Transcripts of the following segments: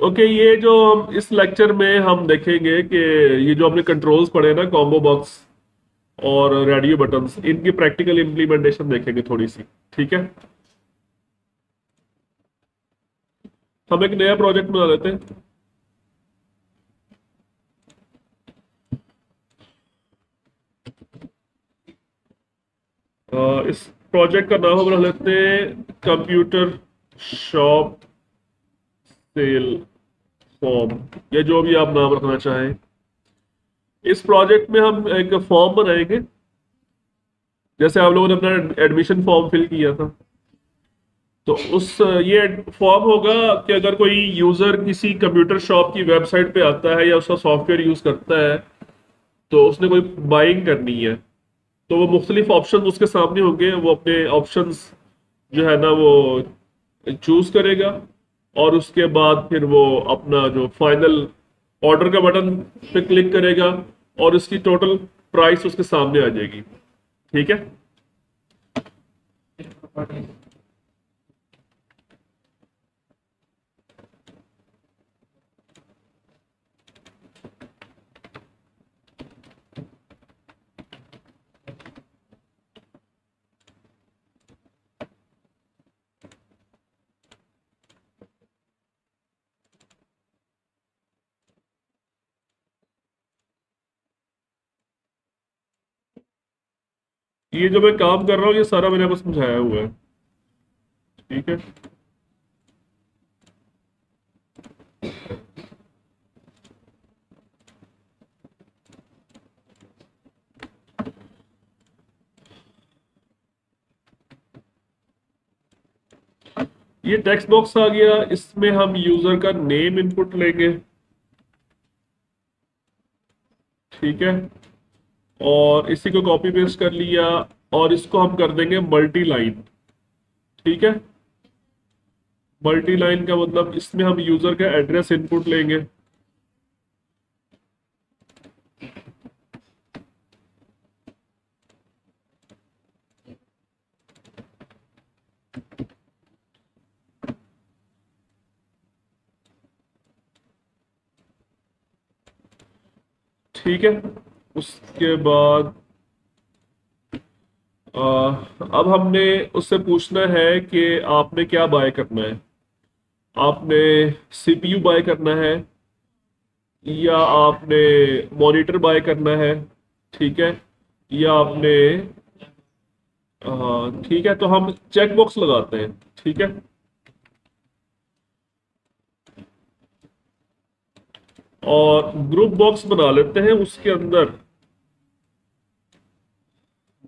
Okay, ये जो हम इस लेक्चर में हम देखेंगे कि ये जो हमने कंट्रोल्स पढ़े ना, कॉम्बो बॉक्स और रेडियो बटन्स, इनकी प्रैक्टिकल इम्प्लीमेंटेशन देखेंगे थोड़ी सी। ठीक है, हम एक नया प्रोजेक्ट बना लेते हैं। इस प्रोजेक्ट का नाम हम रख लेते हैं कंप्यूटर शॉप सेल फॉर्म, या जो भी आप नाम रखना चाहें। इस प्रोजेक्ट में हम एक फॉर्म बनाएंगे, जैसे आप लोगों ने अपना एडमिशन फॉर्म फिल किया था। तो उस ये फॉर्म होगा कि अगर कोई यूजर किसी कंप्यूटर शॉप की वेबसाइट पे आता है या उसका सॉफ्टवेयर यूज करता है, तो उसने कोई बाइंग करनी है, तो वो मुख्तलिफ ऑप्शन उसके सामने होंगे, वो अपने ऑप्शंस जो है ना वो चूज करेगा, और उसके बाद फिर वो अपना जो फाइनल ऑर्डर का बटन पे क्लिक करेगा, और उसकी टोटल प्राइस उसके सामने आ जाएगी। ठीक है। ये जो मैं काम कर रहा हूँ ये सारा मैंने आपको समझाया हुआ है। ठीक है। ये टेक्स्ट बॉक्स आ गया, इसमें हम यूजर का नेम इनपुट लेंगे। ठीक है, और इसी को कॉपी पेस्ट कर लिया, और इसको हम कर देंगे मल्टी लाइन। ठीक है, मल्टी लाइन का मतलब इसमें हम यूजर का एड्रेस इनपुट लेंगे। ठीक है, उसके बाद अब हमने उससे पूछना है कि आपने क्या बाय करना है। आपने सीपीयू बाय करना है, या आपने मॉनिटर बाय करना है। ठीक है, या आपने ठीक है, तो हम चेक बॉक्स लगाते हैं। ठीक है, और ग्रुप बॉक्स बना लेते हैं उसके अंदर।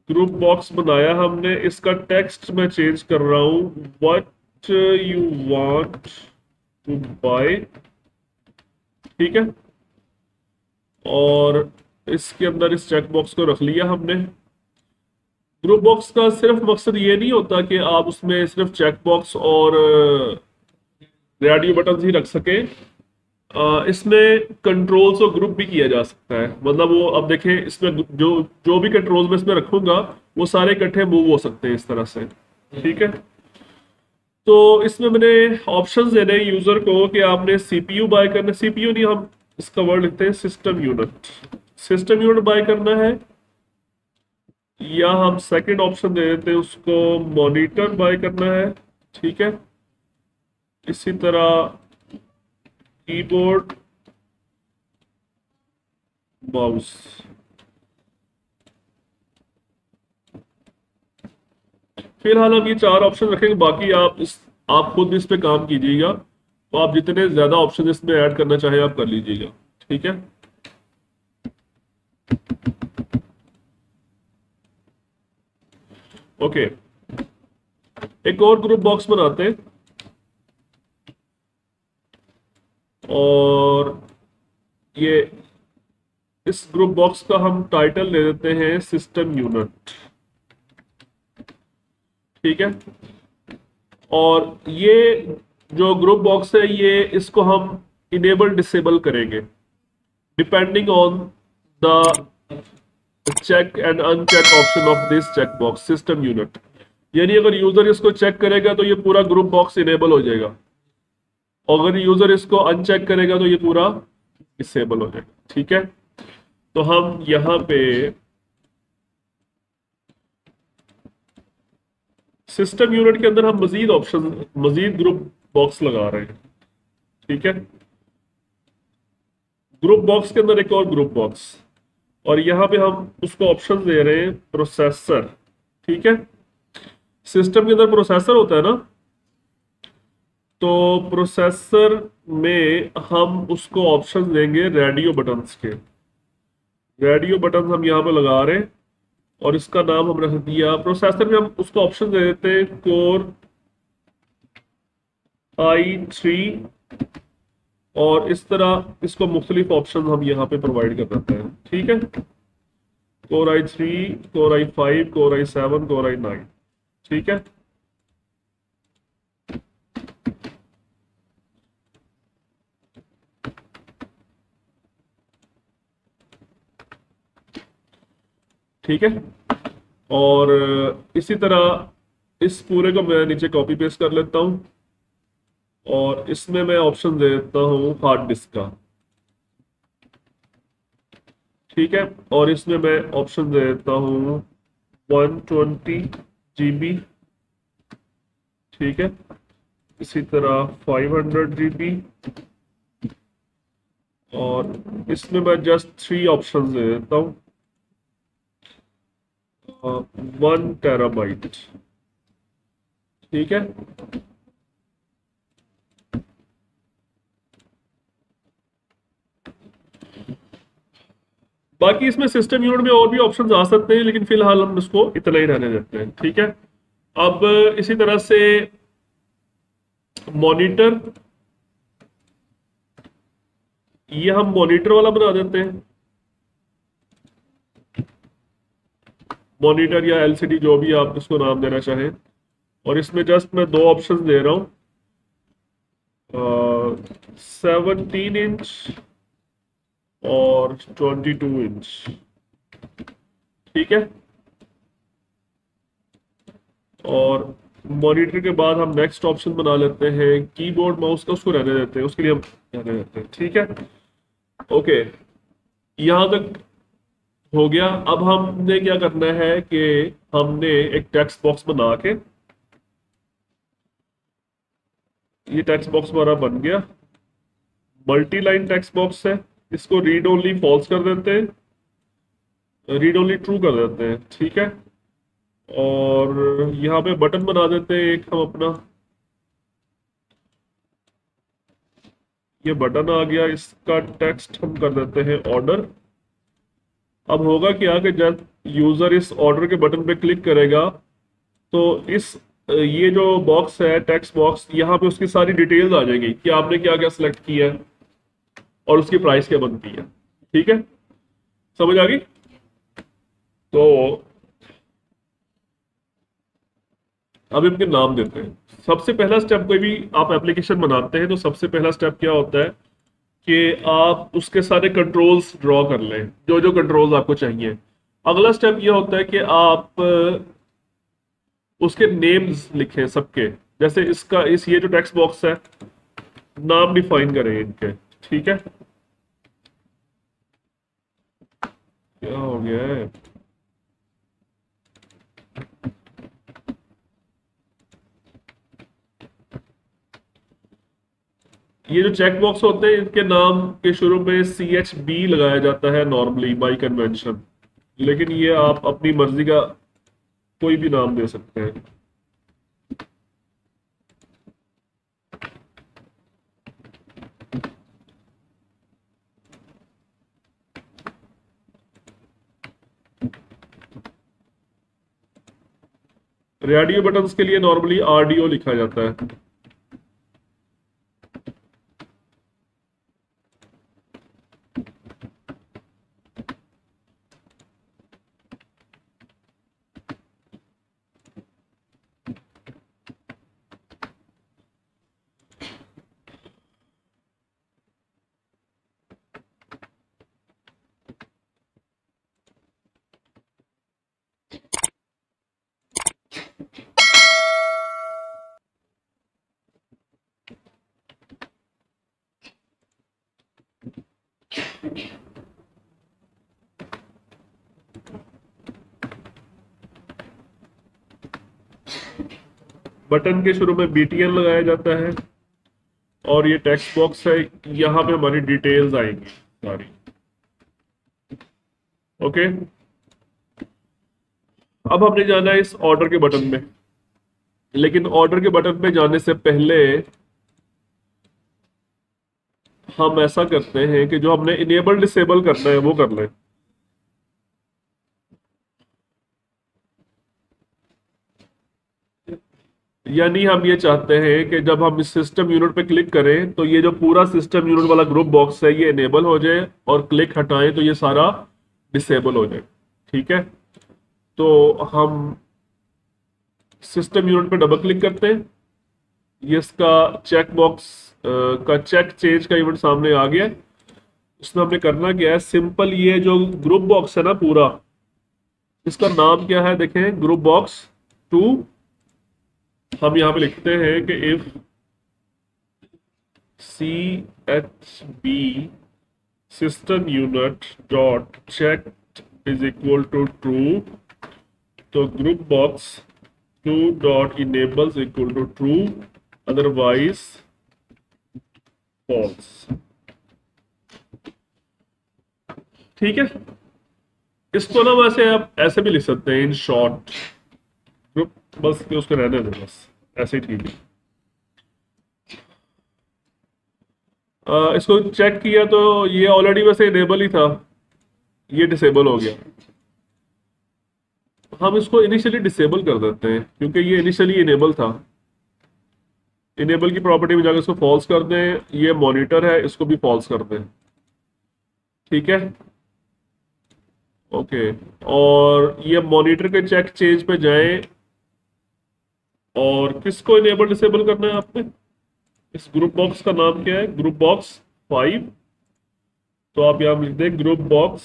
ग्रुप बॉक्स बनाया हमने, इसका टेक्स्ट मैं चेंज कर रहा हूं, what you want to buy. ठीक है, और इसके अंदर इस चेक बॉक्स को रख लिया हमने। ग्रुप बॉक्स का सिर्फ मकसद ये नहीं होता कि आप उसमें सिर्फ चेक बॉक्स और रेडियो बटन ही रख सके। इसमें कंट्रोल्स और ग्रुप भी किया जा सकता है। मतलब वो अब देखें, इसमें जो जो भी कंट्रोल्स मैं इसमें रखूंगा वो सारे इकट्ठे मूव हो सकते हैं इस तरह से। ठीक है, तो इसमें मैंने ऑप्शंस देने हैं यूजर को कि आपने सीपीयू बाय करना, सीपीयू नहीं, हम इसका वर्ड लिखते हैं system unit. System unit buy करना है, या हम सेकंड ऑप्शन दे देते हैं उसको, मॉनिटर बाय करना है। ठीक है, इसी तरह कीबोर्ड, माउस। फिलहाल हम ये चार ऑप्शन रखेंगे, बाकी आप खुद इस पे काम कीजिएगा। तो आप जितने ज्यादा ऑप्शन इसमें ऐड करना चाहे आप कर लीजिएगा। ठीक है, ओके, एक और ग्रुप बॉक्स बनाते हैं, और ये इस ग्रुप बॉक्स का हम टाइटल दे देते हैं सिस्टम यूनिट। ठीक है, और ये जो ग्रुप बॉक्स है ये इसको हम इनेबल डिसेबल करेंगे depending on the check and uncheck option of this check box system unit. यानी अगर यूजर इसको चेक करेगा तो ये पूरा ग्रुप बॉक्स इनेबल हो जाएगा, अगर यूजर इसको अनचेक करेगा तो ये पूरा डिसेबल हो जाएगा। ठीक है, तो हम यहाँ पे सिस्टम यूनिट के अंदर हम मजीद ऑप्शन, मजीद ग्रुप बॉक्स लगा रहे हैं। ठीक है, ग्रुप बॉक्स के अंदर एक और ग्रुप बॉक्स, और यहाँ पे हम उसको ऑप्शन दे रहे हैं प्रोसेसर। ठीक है, सिस्टम के अंदर प्रोसेसर होता है ना, तो प्रोसेसर में हम उसको ऑप्शन देंगे रेडियो बटन्स के। रेडियो बटन हम यहाँ पे लगा रहे हैं, और इसका नाम हम रख दिया प्रोसेसर में, हम उसको ऑप्शन दे देते हैं कोर i3, और इस तरह इसको मुख्तलिफ ऑप्शन हम यहाँ पे प्रोवाइड कर देते हैं। ठीक है, core i3, core i5, core i7, core i9। ठीक है, ठीक है, और इसी तरह इस पूरे को मैं नीचे कॉपी पेस्ट कर लेता हूं, और इसमें मैं ऑप्शन दे देता हूं हार्ड डिस्क का। ठीक है, और इसमें मैं ऑप्शन दे देता हूं 120 GB। ठीक है, इसी तरह 500 GB, और इसमें मैं जस्ट 3 ऑप्शन दे देता हूं, 1 TB। ठीक है, बाकी इसमें सिस्टम यूनिट में और भी ऑप्शंस आ सकते हैं, लेकिन फिलहाल हम इसको इतना ही रहने देते हैं। ठीक है, अब इसी तरह से मॉनिटर, ये हम मॉनिटर वाला बना देते हैं, मॉनिटर या एलसीडी जो भी आप इसको नाम देना चाहें, और इसमें जस्ट मैं 2 ऑप्शंस दे रहा हूं, 17 इंच और 22 इंच। ठीक है, और मॉनिटर के बाद हम नेक्स्ट ऑप्शन बना लेते हैं कीबोर्ड माउस का, उसको रहने देते हैं, उसके लिए हम रहने देते हैं। ठीक है, ओके, यहां तक हो गया। अब हमने क्या करना है कि हमने एक टेक्स्ट बॉक्स बना के, ये टेक्स्ट बॉक्स हमारा बन गया, मल्टी लाइन टेक्स्ट बॉक्स है, इसको रीड ओनली फॉल्स कर देते हैं, रीड ओनली ट्रू कर देते हैं। ठीक है, और यहाँ पे बटन बना देते हैं एक हम अपना, ये बटन आ गया, इसका टेक्स्ट हम कर देते हैं ऑर्डर। अब होगा क्या कि जब यूजर इस ऑर्डर के बटन पे क्लिक करेगा, तो इस ये जो बॉक्स है टेक्स्ट बॉक्स, यहाँ पे उसकी सारी डिटेल्स आ जाएंगी कि आपने क्या क्या सिलेक्ट किया है और उसकी प्राइस क्या बनती है। ठीक है, समझ आ गई? तो अब इनके नाम देते हैं। सबसे पहला स्टेप, कोई भी आप एप्लीकेशन बनाते हैं तो सबसे पहला स्टेप क्या होता है कि आप उसके सारे कंट्रोल्स ड्रॉ कर लें, जो जो कंट्रोल्स आपको चाहिए। अगला स्टेप ये होता है कि आप उसके नेम्स लिखें सबके, जैसे इसका इस ये जो टेक्स्ट बॉक्स है, नाम डिफाइन करें इनके। ठीक है, क्या हो गया है? ये जो चेक बॉक्स होते हैं इनके नाम के शुरू में CHB लगाया जाता है नॉर्मली बाय कन्वेंशन, लेकिन ये आप अपनी मर्जी का कोई भी नाम दे सकते हैं। रेडियो बटन्स के लिए नॉर्मली RDO लिखा जाता है। बटन के शुरू में BTN लगाया जाता है और ये टेक्स्ट बॉक्स है, यहाँ पे हमारी डिटेल्स आएंगी सारी। ओके, अब हमने जाना है इस ऑर्डर के बटन में, लेकिन ऑर्डर के बटन पे जाने से पहले हम ऐसा करते हैं कि जो हमने इनेबल डिसेबल करना है वो कर लें। यानी हम ये चाहते हैं कि जब हम इस सिस्टम यूनिट पे क्लिक करें तो ये जो पूरा सिस्टम यूनिट वाला ग्रुप बॉक्स है ये इनेबल हो जाए, और क्लिक हटाएं तो ये सारा डिसेबल हो जाए। ठीक है, तो हम सिस्टम यूनिट पे डबल क्लिक करते हैं, ये इसका चेक बॉक्स का चेक चेंज का इवेंट सामने आ गया। इसमें हमने करना क्या है, सिंपल ये जो ग्रुप बॉक्स है ना पूरा, इसका नाम क्या है देखें, ग्रुप बॉक्स 2। हम यहां पे लिखते हैं कि if CHB system unit dot check is equal to true, तो group box 2 dot enables equal to true, otherwise false. ठीक है, इसको ना वैसे आप ऐसे भी लिख सकते हैं इन शॉर्ट ग्रुप, बस कि उसको रहने दें, बस ऐसे ही ठीक है। इसको चेक किया तो ये ऑलरेडी वैसे इनेबल ही था, ये डिसेबल हो गया। हम इसको इनिशियली डिसेबल कर देते हैं क्योंकि ये इनिशियली इनेबल था। इनेबल की प्रॉपर्टी में जाकर इसको फॉल्स कर दें, ये मॉनिटर है इसको भी फॉल्स कर दें। ठीक है, ओके, और ये मॉनिटर के चेक चेंज पे जाएं, और किसको इनेबल डिसेबल करना है आपने, इस ग्रुप बॉक्स का नाम क्या है, ग्रुप बॉक्स 5। तो आप यहां लिख दें group box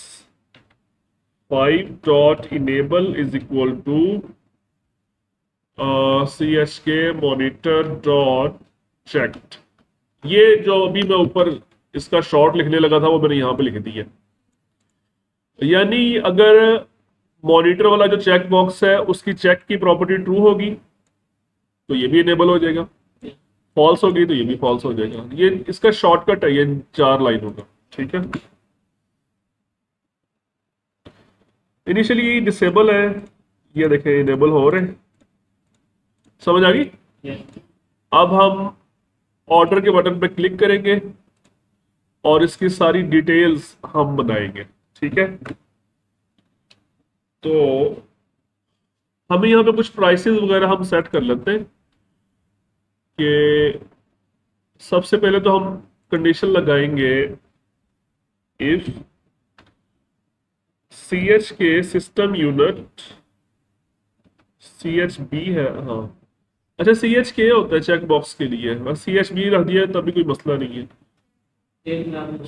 5 dot enable is equal to CHK monitor dot checked. ये जो अभी मैं ऊपर इसका शॉर्ट लिखने लगा था वो मैंने यहां पे लिख दिया। यानी अगर मॉनिटर वाला जो चेक बॉक्स है उसकी चेक की प्रॉपर्टी ट्रू होगी तो ये भी इनेबल हो जाएगा, फॉल्स होगी तो ये भी फॉल्स हो जाएगा। ये इसका शॉर्टकट है, ये 4 लाइनों का। ठीक है, इनिशियली डिसेबल है, ये देखें इनेबल हो रहे हैं, समझ आ गई। अब हम ऑर्डर के बटन पे क्लिक करेंगे और इसकी सारी डिटेल्स हम बनाएंगे। ठीक है, तो हमें यहाँ पे कुछ प्राइसेस वगैरह हम सेट कर लेते हैं कि सबसे पहले तो हम कंडीशन लगाएंगे if CHK system unit, CHB है, हाँ अच्छा CHK होता है चेक बॉक्स के लिए, और CHB रख दिया तभी कोई मसला नहीं है,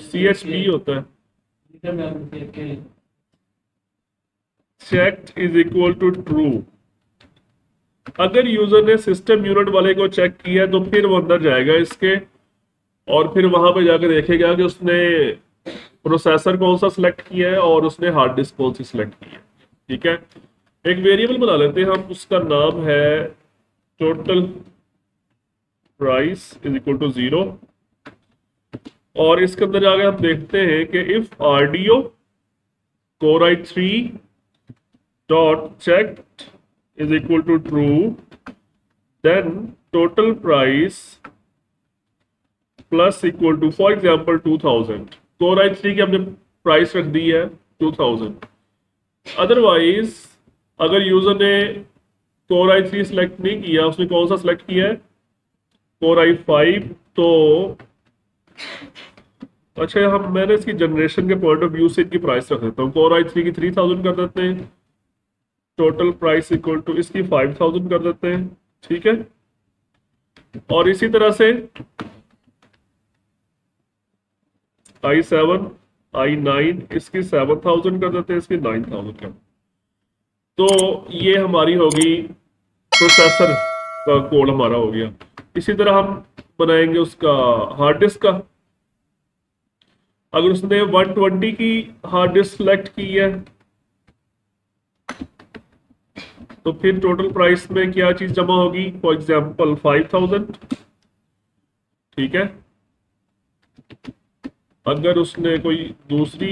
CHB होता है। Check is equal to true. अगर यूजर ने सिस्टम यूनिट वाले को चेक किया तो फिर वो अंदर जाएगा इसके, और फिर वहां पे जाकर देखेगा कि उसने प्रोसेसर कौन सा सिलेक्ट किया है और उसने हार्ड डिस्क कौन सी सिलेक्ट की है। ठीक है, एक वेरिएबल बना लेते हैं हम, उसका नाम है total price is equal to 0, और इसके अंदर जाकर हम देखते हैं कि if RDO Core i3 dot checked is equal to true, then total price plus equal to for example 2000। Core i3 की हमने प्राइस रख दी है 2000। अदरवाइज अगर यूजर ने Core i3 सिलेक्ट नहीं किया, उसने कौन सा सिलेक्ट किया है, Core i5, तो अच्छा मैंने इसकी जनरेशन के पॉइंट ऑफ व्यू से इनकी प्राइस रख देता हूँ। Core i3 की 3000 कर देते हैं, टोटल प्राइस इक्वल टू इसकी 5000 कर देते हैं। ठीक है, और इसी तरह से i7 i9 इसकी 7000 कर देते हैं, इसकी 9000 कर। तो ये हमारी होगी प्रोसेसर का कोड हमारा हो गया। इसी तरह हम बनाएंगे उसका हार्ड डिस्क का। अगर उसने 120 की हार्ड डिस्क सेलेक्ट की है तो फिर टोटल प्राइस में क्या चीज जमा होगी? फॉर एग्जाम्पल 5000, ठीक है। अगर उसने कोई दूसरी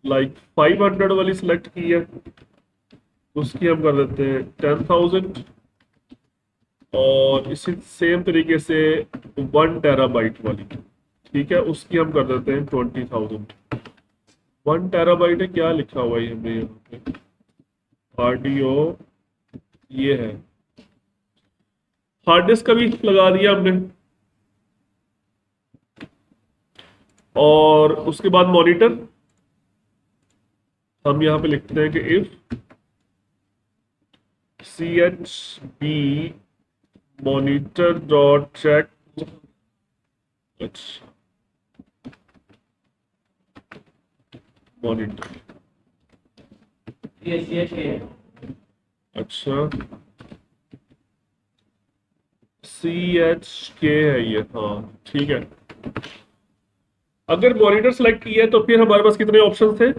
लाइक 500 वाली सिलेक्ट की है, उसकी हम कर देते हैं 10,000। और इसी सेम तरीके से 1 टेराबाइट वाली, ठीक है, उसकी हम कर देते हैं 20,000। 1 टेराबाइट है, क्या लिखा हुआ है हमने यहाँ पे? आरडीओ ये है। हार्ड डिस्क का भी लगा दिया हमने। और उसके बाद मॉनिटर हम यहाँ पे लिखते हैं कि if CHB monitor dot check, अच्छा मॉनिटर, अच्छा CHK है ये, हाँ ठीक है। अगर मॉनिटर सेलेक्ट किया है तो फिर हमारे पास कितने ऑप्शन थे?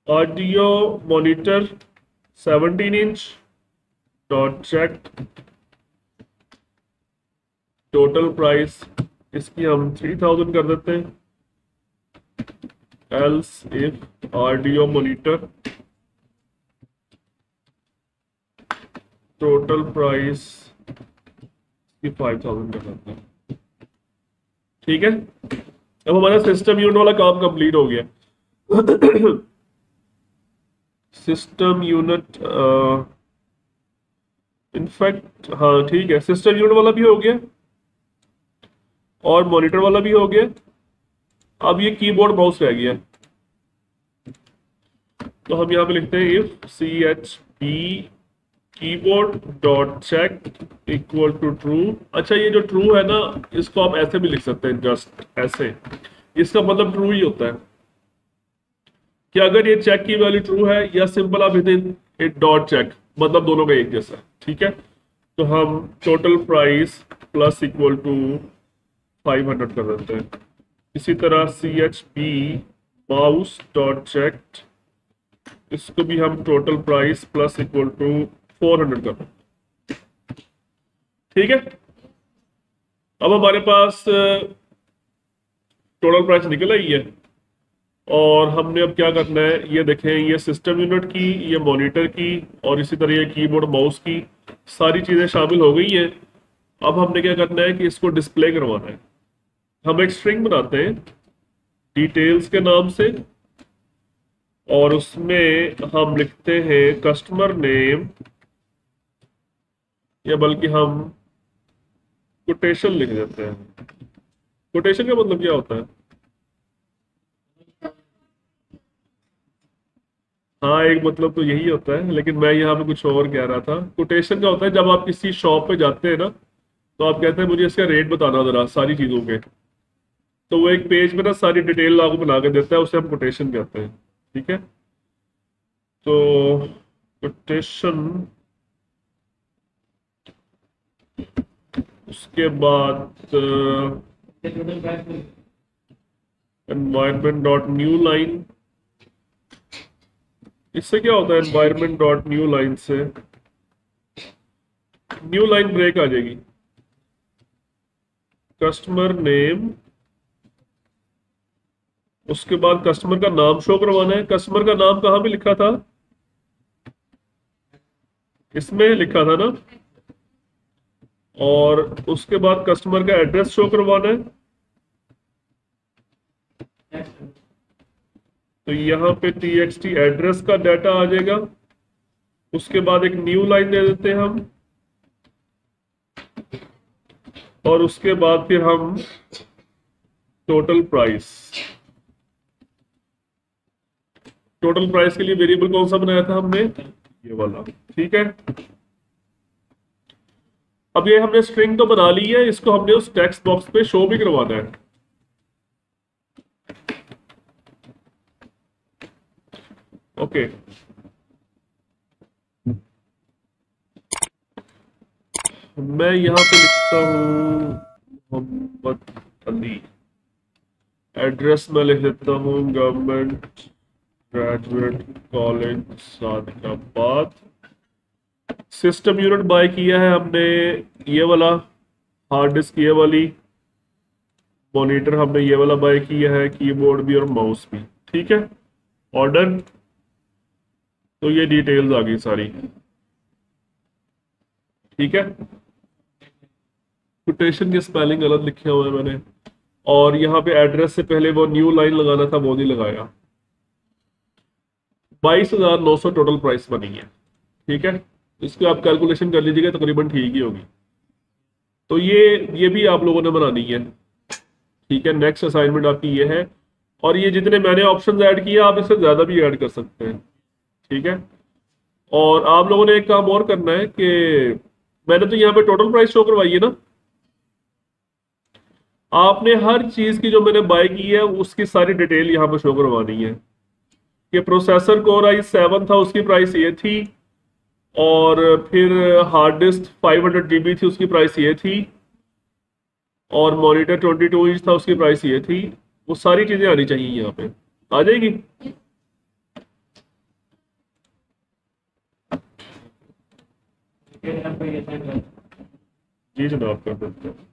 Audio monitor 17 inch dot check, total price इसकी हम 3000 कर देते हैं। Else if audio monitor total price की 5000 कर देते हैं, ठीक है। अब हमारा सिस्टम यूनिट वाला काम कंप्लीट हो गया। सिस्टम यूनिट इनफैक्ट हाँ ठीक है, सिस्टम यूनिट वाला भी हो गया और मॉनिटर वाला भी हो गया। अब ये कीबोर्ड माउस रह गया, तो हम यहाँ पे लिखते हैं if CHB keyboard dot check equal to true. अच्छा, ये जो ट्रू है ना, इसको आप ऐसे भी लिख सकते हैं, जस्ट ऐसे। इसका मतलब ट्रू ही होता है कि अगर ये चेक की वैल्यू ट्रू है, या सिंपल आप इट डॉट चेक, मतलब दोनों का एक जैसा, ठीक है। तो हम total price plus equal to 500 कर देते हैं। इसी तरह CHB माउस डॉट चेक, इसको भी हम total price plus equal to 400 कर देते हैं, ठीक है। अब हमारे पास टोटल प्राइस निकल आई है, और हमने अब क्या करना है, ये देखें, ये सिस्टम यूनिट की, ये मॉनिटर की, और इसी तरह ये कीबोर्ड माउस की सारी चीज़ें शामिल हो गई हैं। अब हमने क्या करना है कि इसको डिस्प्ले करवाना है। हम एक स्ट्रिंग बनाते हैं डिटेल्स के नाम से, और उसमें हम लिखते हैं कस्टमर नेम, या बल्कि हम कोटेशन लिख देते हैं। कोटेशन का मतलब क्या होता है? हाँ, एक मतलब तो यही होता है, लेकिन मैं यहाँ पे कुछ और कह रहा था। कोटेशन का होता है जब आप किसी शॉप पे जाते हैं ना, तो आप कहते हैं मुझे इसका रेट बताना जरा सारी चीज़ों के, तो वो एक पेज में ना सारी डिटेल आपको बना के देता है, उसे हम कोटेशन कहते हैं, ठीक है। तो कोटेशन, उसके बाद एनवायरमेंट डॉट न्यू लाइन। इससे क्या होता है? एनवायरमेंट डॉट न्यू लाइन से न्यू लाइन ब्रेक आ जाएगी। कस्टमर नेम, उसके बाद कस्टमर का नाम शो करवाना है। कस्टमर का नाम कहाँ पे लिखा था? इसमें लिखा था ना। और उसके बाद कस्टमर का एड्रेस शो करवाना है। तो यहाँ पे TXT एड्रेस का डाटा आ जाएगा। उसके बाद एक न्यू लाइन दे देते हैं हम, और उसके बाद फिर हम टोटल प्राइस। टोटल प्राइस के लिए वेरिएबल कौन सा बनाया था हमने? ये वाला, ठीक है। अब ये हमने स्ट्रिंग तो बना ली है, इसको हमने उस टेक्स्ट बॉक्स पे शो भी करवाना है। ओके, मैं यहां पे लिखता हूं मोहम्मद अली। एड्रेस में लिख देता हूँ government graduate college Sadiqabad. System unit buy किया है हमने, ये वाला हार्ड डिस्क, ये वाली मॉनिटर हमने ये वाला बाय किया है, कीबोर्ड भी और माउस भी। ठीक है, ऑर्डर। तो ये डिटेल्स आ गई सारी। ठीक है, कोटेशन की स्पेलिंग गलत लिखे हुए है मैंने, और यहाँ पे एड्रेस से पहले वो न्यू लाइन लगाना था, वो नहीं लगाया। 22,900 टोटल प्राइस बनी है। ठीक है, इसको आप कैलकुलेशन कर लीजिएगा, तकरीबन ठीक ही होगी। तो ये भी आप लोगों ने बनानी है। ठीक है, नेक्स्ट असाइनमेंट आपकी ये है, और ये जितने मैंने ऑप्शंस ऐड किए आप इससे ज़्यादा भी ऐड कर सकते हैं। ठीक है, और आप लोगों ने एक काम और करना है कि मैंने तो यहाँ पे टोटल प्राइस शो करवाई है ना, आपने हर चीज़ की जो मैंने बाय की है उसकी सारी डिटेल यहाँ पे शो करवानी है। कि प्रोसेसर कोर i7 था, उसकी प्राइस ये थी, और फिर हार्ड डिस्क 500 GB थी, उसकी प्राइस ये थी, और मॉनिटर 22 इंच था, उसकी प्राइस ये थी। वो सारी चीजें आनी चाहिए यहाँ पे, आ जाएगी। जी जनाब, कर देते हैं।